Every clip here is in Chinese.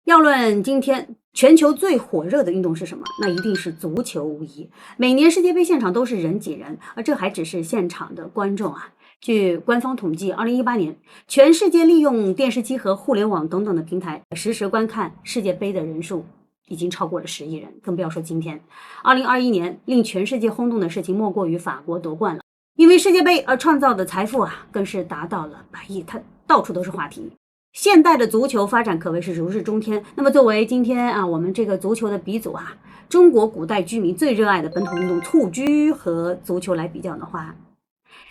要论今天全球最火热的运动是什么？那一定是足球无疑。每年世界杯现场都是人挤人，而这还只是现场的观众啊。据官方统计，2018年全世界利用电视机和互联网等等的平台实时观看世界杯的人数已经超过了10亿人，更不要说今天。2021年令全世界轰动的事情莫过于法国夺冠了，因为世界杯而创造的财富更是达到了100亿，它到处都是话题。现代的足球发展可谓是如日中天。那么作为今天我们这个足球的鼻祖中国古代居民最热爱的本土运动蹴鞠和足球来比较的话，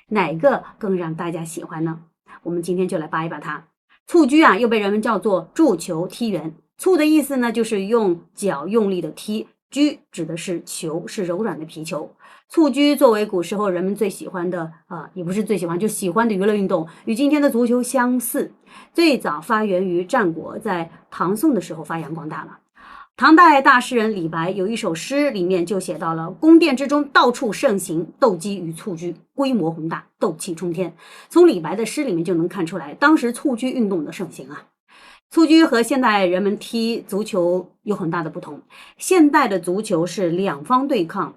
哪个更让大家喜欢呢？我们今天就来扒一扒它。蹴鞠又被人们叫做筑球踢圆。蹴的意思呢，就是用脚用力的踢，鞠指的是球，是柔软的皮球。蹴鞠作为古时候人们最喜欢的也不是最喜欢，就喜欢的娱乐运动，与今天的足球相似。最早发源于战国，在唐宋的时候发扬光大了。唐代大诗人李白有一首诗，里面就写到了宫殿之中到处盛行斗鸡与蹴鞠，规模宏大，斗气冲天。从李白的诗里面就能看出来当时蹴鞠运动的盛行蹴鞠和现代人们踢足球有很大的不同。现代的足球是两方对抗，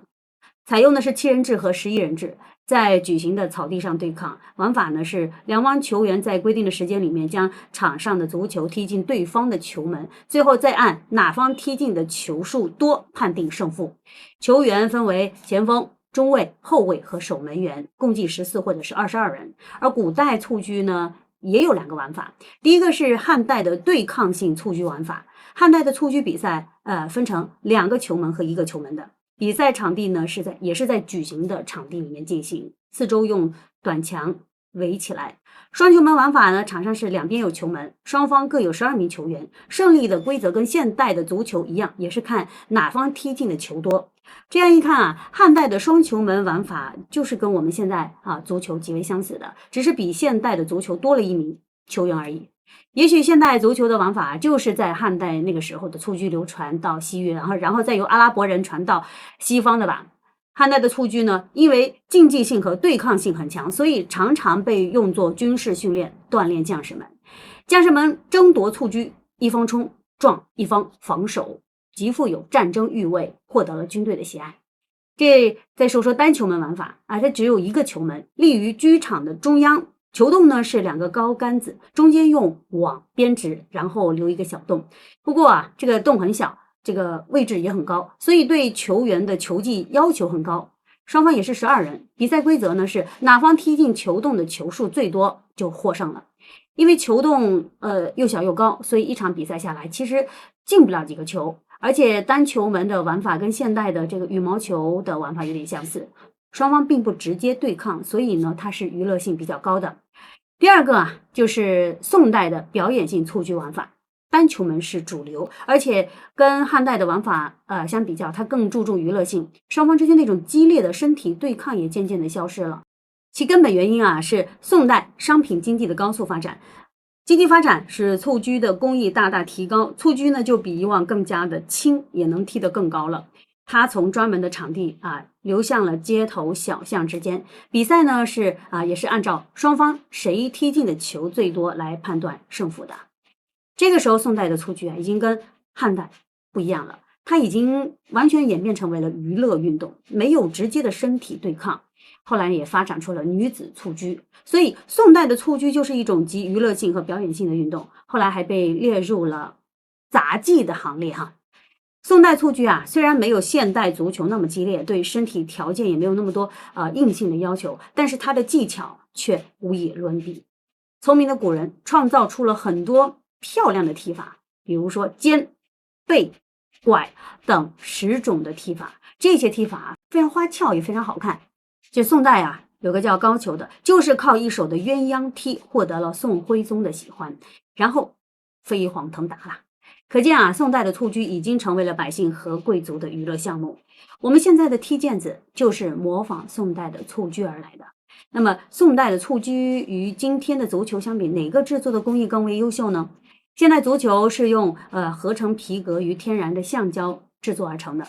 采用的是7人制和11人制，在举行的草地上对抗。玩法呢是两方球员在规定的时间里面将场上的足球踢进对方的球门，最后再按哪方踢进的球数多判定胜负。球员分为前锋、中卫、后卫和守门员，共计14或者是22人。而古代蹴鞠呢也有2个玩法，第一个是汉代的对抗性蹴鞠玩法。汉代的蹴鞠比赛分成2个球门和1个球门的。比赛场地呢也是在举行的场地里面进行，四周用短墙围起来。双球门玩法呢，场上是两边有球门，双方各有12名球员。胜利的规则跟现代的足球一样，也是看哪方踢进的球多。这样一看汉代的双球门玩法就是跟我们现在足球极为相似的，只是比现代的足球多了1名球员而已。也许现代足球的玩法就是在汉代那个时候的蹴鞠流传到西域，然后再由阿拉伯人传到西方的吧。汉代的蹴鞠呢，因为竞技性和对抗性很强，所以常常被用作军事训练，锻炼将士们。将士们争夺蹴鞠，一方冲撞，一方防守，极富有战争意味，获得了军队的喜爱。再说说单球门玩法它只有1个球门，立于居场的中央。球洞呢是2个高杆子，中间用网编织，然后留一个小洞。不过这个洞很小，这个位置也很高，所以对球员的球技要求很高。双方也是12人。比赛规则呢是哪方踢进球洞的球数最多就获胜了。因为球洞又小又高，所以一场比赛下来其实进不了几个球。而且单球门的玩法跟现代的这个羽毛球的玩法有点相似，双方并不直接对抗，所以呢它是娱乐性比较高的。第二个就是宋代的表演性蹴鞠玩法，单球门是主流，而且跟汉代的玩法相比较，它更注重娱乐性，双方之间那种激烈的身体对抗也渐渐的消失了。其根本原因是宋代商品经济的高速发展。经济发展使蹴鞠的工艺大大提高，蹴鞠呢就比以往更加的轻，也能踢得更高了。它从专门的场地流向了街头小巷之间。比赛呢也是按照双方谁踢进的球最多来判断胜负的。这个时候宋代的蹴鞠已经跟汉代不一样了，它已经完全演变成为了娱乐运动，没有直接的身体对抗。后来也发展出了女子蹴鞠，所以宋代的蹴鞠就是一种集娱乐性和表演性的运动，后来还被列入了杂技的行列宋代蹴鞠虽然没有现代足球那么激烈，对身体条件也没有那么多硬性的要求，但是它的技巧却无以伦比。聪明的古人创造出了很多漂亮的踢法，比如说肩、背、拐等10种的踢法，这些踢法非常花俏也非常好看。这宋代有个叫高俅的，就是靠一手的鸳鸯踢获得了宋徽宗的喜欢，然后飞黄腾达了。可见宋代的蹴鞠已经成为了百姓和贵族的娱乐项目。我们现在的踢毽子就是模仿宋代的蹴鞠而来的。那么宋代的蹴鞠与今天的足球相比，哪个制作的工艺更为优秀呢？现代足球是用合成皮革与天然的橡胶制作而成的，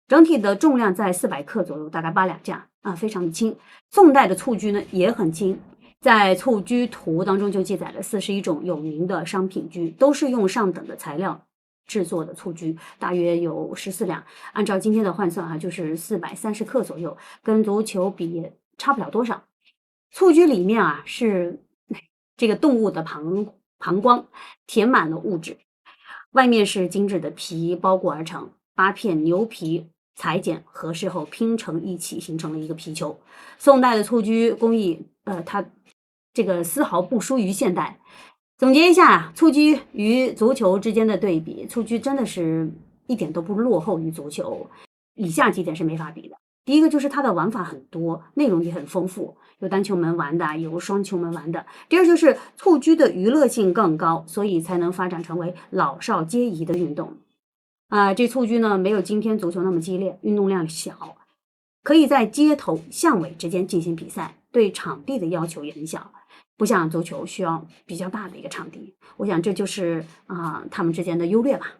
整体的重量在400克左右，大概8两架非常的轻。宋代的蹴鞠呢也很轻，在蹴鞠图当中就记载了41种有名的商品具，都是用上等的材料制作的蹴鞠，大约有14两，按照今天的换算啊，就是430克左右，跟足球比差不了多少。蹴鞠里面啊是这个动物的膀胱填满了物质，外面是精致的皮包裹而成，8片牛皮裁剪合适后拼成一起，形成了一个皮球。宋代的蹴鞠工艺，它这个丝毫不输于现代。总结一下啊，蹴鞠与足球之间的对比，蹴鞠真的是一点都不落后于足球。以下几点是没法比的。第一个就是它的玩法很多，内容也很丰富，有单球门玩的，有双球门玩的。第二就是蹴鞠的娱乐性更高，所以才能发展成为老少皆宜的运动。这蹴鞠呢没有今天足球那么激烈，运动量小，可以在街头巷尾之间进行比赛，对场地的要求也很小，不像足球需要比较大的一个场地。我想这就是他们之间的优劣吧。